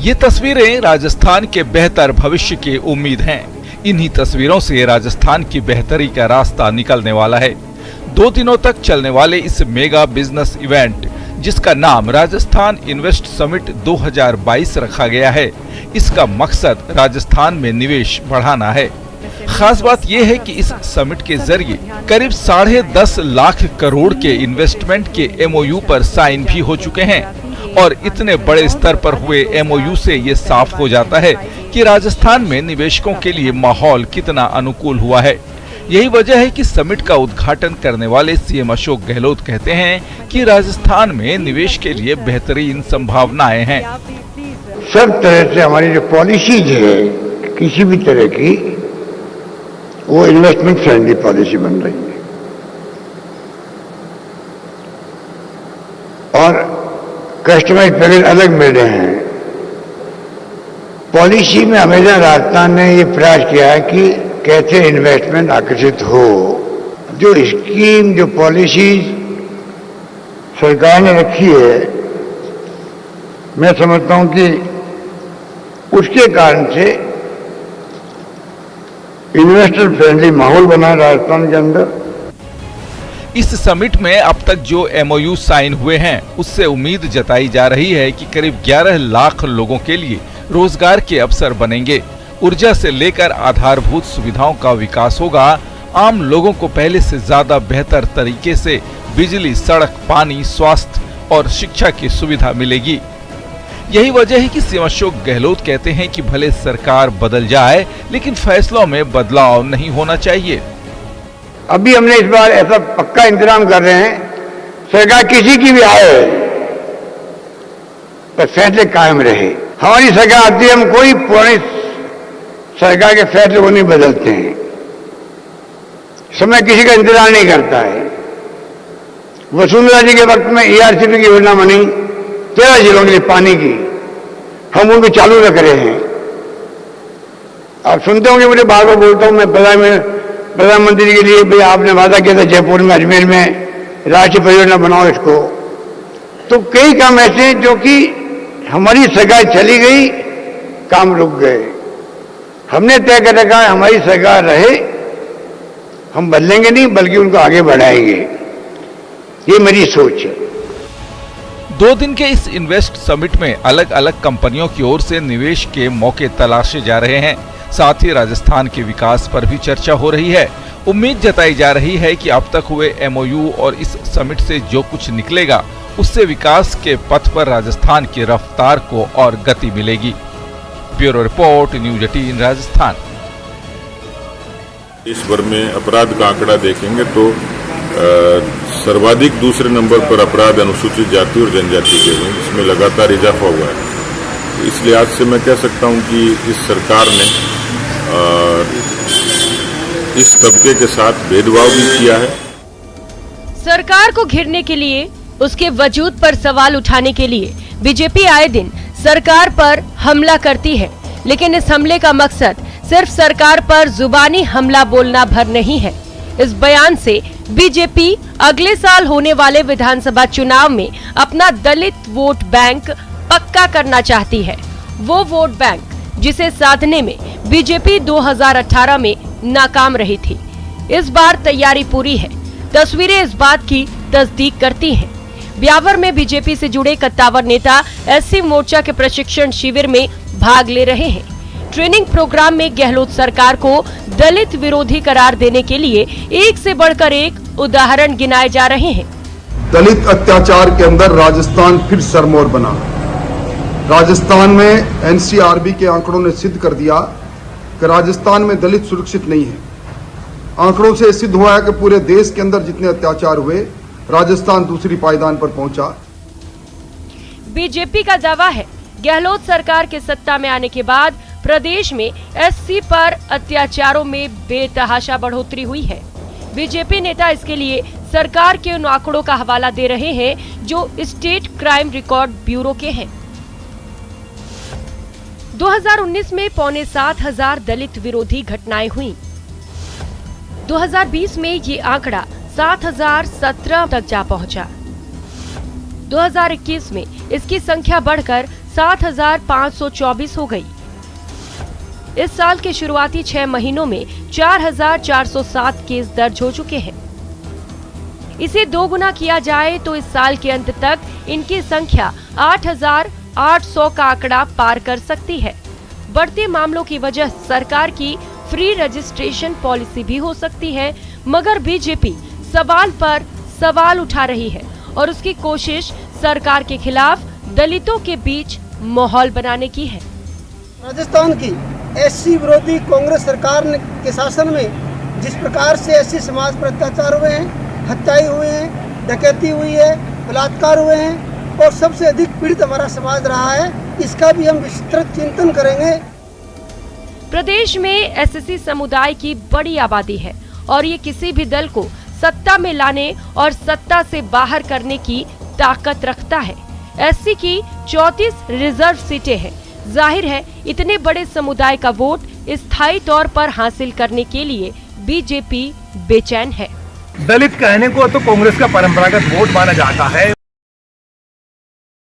ये तस्वीरें राजस्थान के बेहतर भविष्य की उम्मीद हैं। इन्हीं तस्वीरों से राजस्थान की बेहतरी का रास्ता निकलने वाला है। 2 दिनों तक चलने वाले इस मेगा बिजनेस इवेंट, जिसका नाम राजस्थान इन्वेस्ट समिट 2022 रखा गया है, इसका मकसद राजस्थान में निवेश बढ़ाना है। खास बात यह है कि इस समिट के जरिए करीब 10.5 लाख करोड़ के इन्वेस्टमेंट के MOU पर साइन भी हो चुके हैं और इतने बड़े स्तर पर हुए MOU से ये साफ हो जाता है कि राजस्थान में निवेशकों के लिए माहौल कितना अनुकूल हुआ है। यही वजह है कि समिट का उद्घाटन करने वाले CM अशोक गहलोत कहते हैं कि राजस्थान में निवेश के लिए बेहतरीन संभावनाएं हैं। सब तरह से हमारी जो पॉलिसीज है किसी भी तरह की, वो इन्वेस्टमेंट फ्रेंडली पॉलिसी बन रही है और कस्टमाइज पैकेज अलग मिल रहे हैं। पॉलिसी में हमेशा राजस्थान ने ये प्रयास किया है कि कैसे इन्वेस्टमेंट आकर्षित हो। जो स्कीम, जो पॉलिसीज सरकार ने रखी है, मैं समझता हूं कि उसके कारण से इन्वेस्टर फ्रेंडली माहौल बना राजस्थान के अंदर। इस समिट में अब तक जो MOU साइन हुए हैं, उससे उम्मीद जताई जा रही है कि करीब 11 लाख लोगों के लिए रोजगार के अवसर बनेंगे। ऊर्जा से लेकर आधारभूत सुविधाओं का विकास होगा। आम लोगों को पहले से ज्यादा बेहतर तरीके से बिजली, सड़क, पानी, स्वास्थ्य और शिक्षा की सुविधा मिलेगी। यही वजह है कि CM अशोक गहलोत कहते हैं कि भले सरकार बदल जाए, लेकिन फैसलों में बदलाव नहीं होना चाहिए। अभी हमने इस बार ऐसा पक्का इंतजाम कर रहे हैं, सरकार किसी की भी आए पर फैसले कायम रहे। हमारी सरकार आती है, हम कोई पुरानी सरकार के फैसले को नहीं बदलते हैं। समय किसी का इंतजार नहीं करता है। वसुंधरा जी के वक्त में ERCP की योजना बनी 13 जिलों के लिए पानी की, हम उनको चालू रख रहे हैं। आप सुनते होंगे, मुझे बार बार बोलता हूं मैं प्रधानमंत्री जी के लिए, भाई आपने वादा किया था जयपुर में, अजमेर में राष्ट्रीय परियोजना बनाओ इसको। तो कई काम ऐसे हैं जो कि हमारी सरकार चली गई, काम रुक गए। हमने तय कर रखा है हमारी सरकार रहे, हम बदलेंगे नहीं बल्कि उनको आगे बढ़ाएंगे। ये मेरी सोच है। 2 दिन के इस इन्वेस्ट समिट में अलग अलग कंपनियों की ओर से निवेश के मौके तलाशे जा रहे हैं। साथ ही राजस्थान के विकास पर भी चर्चा हो रही है। उम्मीद जताई जा रही है कि अब तक हुए MOU और इस समिट से जो कुछ निकलेगा, उससे विकास के पथ पर राजस्थान की रफ्तार को और गति मिलेगी। Bureau report, news 18 Rajasthan. देश भर में अपराध का आंकड़ा देखेंगे तो सर्वाधिक दूसरे नंबर पर अपराध अनुसूचित जाति और जनजाति के हुए, इसमें लगातार इजाफा हुआ है। इस लिहाज से मैं कह सकता हूं कि इस सरकार ने इस तबके के साथ भेदभाव भी किया है। सरकार को घेरने के लिए, उसके वजूद पर सवाल उठाने के लिए बीजेपी आए दिन सरकार पर हमला करती है, लेकिन इस हमले का मकसद सिर्फ सरकार पर जुबानी हमला बोलना भर नहीं है। इस बयान से बीजेपी अगले साल होने वाले विधानसभा चुनाव में अपना दलित वोट बैंक पक्का करना चाहती है। वो वोट बैंक जिसे साधने में बीजेपी 2018 में नाकाम रही थी। इस बार तैयारी पूरी है। तस्वीरें इस बात की तस्दीक करती हैं। ब्यावर में बीजेपी से जुड़े कत्तावर नेता SC मोर्चा के प्रशिक्षण शिविर में भाग ले रहे हैं। ट्रेनिंग प्रोग्राम में गहलोत सरकार को दलित विरोधी करार देने के लिए एक से बढ़कर एक उदाहरण गिनाए जा रहे हैं। दलित अत्याचार के अंदर राजस्थान फिर सरमौर बना। राजस्थान में NCRB के आंकड़ों ने सिद्ध कर दिया कि राजस्थान में दलित सुरक्षित नहीं है। आंकड़ों से सिद्ध हुआ है कि पूरे देश के अंदर जितने अत्याचार हुए, राजस्थान दूसरी पायदान पर पहुंचा। बीजेपी का दावा है गहलोत सरकार के सत्ता में आने के बाद प्रदेश में SC पर अत्याचारों में बेतहाशा बढ़ोतरी हुई है। बीजेपी नेता इसके लिए सरकार के उन आंकड़ों का हवाला दे रहे हैं जो स्टेट क्राइम रिकॉर्ड ब्यूरो के हैं। 2019 में 7,500 दलित विरोधी घटनाएं हुई। 2020 में ये आंकड़ा 7,017 तक जा पहुंचा। 2021 में इसकी संख्या बढ़कर 7,524 हो गई। इस साल के शुरुआती 6 महीनों में 4,407 केस दर्ज हो चुके हैं। इसे 2 गुना किया जाए तो इस साल के अंत तक इनकी संख्या 8,800 का आंकड़ा पार कर सकती है। बढ़ते मामलों की वजह सरकार की फ्री रजिस्ट्रेशन पॉलिसी भी हो सकती है, मगर बीजेपी सवाल पर सवाल उठा रही है और उसकी कोशिश सरकार के खिलाफ दलितों के बीच माहौल बनाने की है। राजस्थान की एससी विरोधी कांग्रेस सरकार के शासन में जिस प्रकार से एससी समाज पर अत्याचार हुए हैं, हत्याएं हुए हैं, डकैती हुई है, बलात्कार हुए हैं और सबसे अधिक पीड़ित हमारा समाज रहा है, इसका भी हम विस्तृत चिंतन करेंगे। प्रदेश में एससी समुदाय की बड़ी आबादी है और ये किसी भी दल को सत्ता में लाने और सत्ता से बाहर करने की ताकत रखता है। एससी की 34 रिजर्व सीटें हैं। जाहिर है इतने बड़े समुदाय का वोट स्थायी तौर पर हासिल करने के लिए बीजेपी बेचैन है। दलित कहने को तो कांग्रेस का परंपरागत वोट माना जाता है।